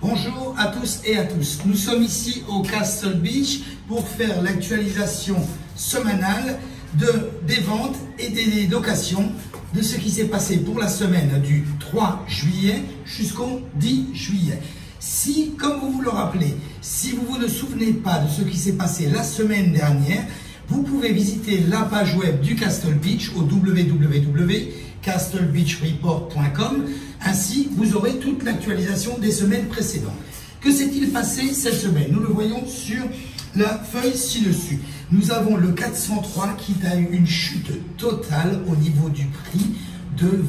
Bonjour à tous et à tous. Nous sommes ici au Castle Beach pour faire l'actualisation semanale des ventes et des locations de ce qui s'est passé pour la semaine du 3 juillet jusqu'au 10 juillet. Si, comme vous vous le rappelez, si vous vous ne souvenez pas de ce qui s'est passé la semaine dernière, vous pouvez visiter la page web du Castle Beach au www.castlebeachreport.com. Ainsi, vous aurez toute l'actualisation des semaines précédentes. Que s'est-il passé cette semaine? Nous le voyons sur la feuille ci-dessus. Nous avons le 403 qui a eu une chute totale au niveau du prix de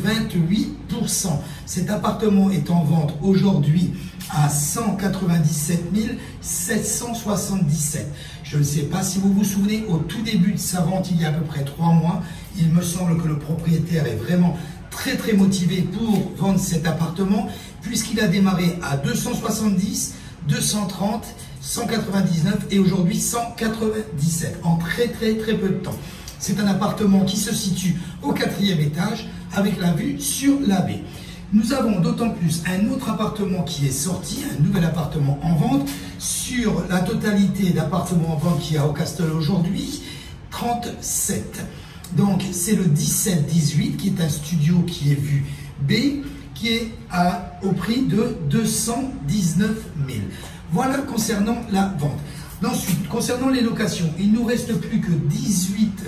28%. Cet appartement est en vente aujourd'hui à 197 777. Je ne sais pas si vous vous souvenez, au tout début de sa vente, il y a à peu près 3 mois, il me semble que le propriétaire est vraiment très motivé pour vendre cet appartement, puisqu'il a démarré à 270, 230, 199 et aujourd'hui 197 en très peu de temps. C'est un appartement qui se situe au 4e étage avec la vue sur la baie. Nous avons d'autant plus un autre appartement qui est sorti, un nouvel appartement en vente, sur la totalité d'appartements en vente qu'il y a au Castle aujourd'hui, 37. Donc c'est le 17-18 qui est un studio qui est vue B, qui est au prix de 219 000. Voilà concernant la vente. Ensuite, concernant les locations, il ne nous reste plus que 18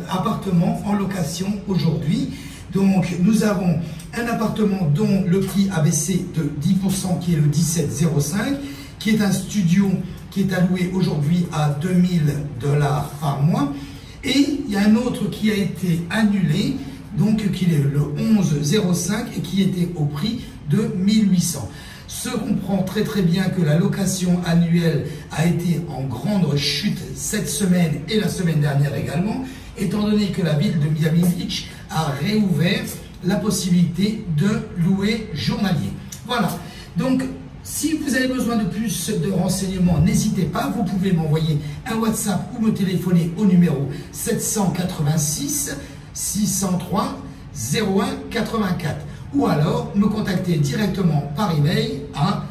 appartements en location aujourd'hui. Donc nous avons un appartement dont le prix a baissé de 10%, qui est le 1705, qui est un studio qui est alloué aujourd'hui à 2000 $ par mois. Et il y a un autre qui a été annulé, donc qui est le 1105 et qui était au prix de 1800. Se comprend très bien que la location annuelle a été en grande chute cette semaine et la semaine dernière également, étant donné que la ville de Miami Beach a réouvert la possibilité de louer journalier. Voilà, donc si vous avez besoin de plus de renseignements, n'hésitez pas, vous pouvez m'envoyer un WhatsApp ou me téléphoner au numéro 786 603 01 84 ou alors me contacter directement par email à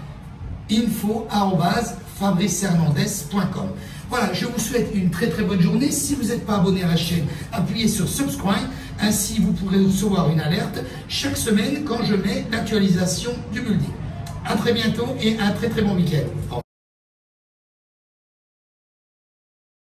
info@fabricehernandez.com. Voilà, je vous souhaite une très bonne journée. Si vous n'êtes pas abonné à la chaîne, appuyez sur subscribe. Ainsi, vous pourrez recevoir une alerte chaque semaine quand je mets l'actualisation du building. À très bientôt et un très bon week-end.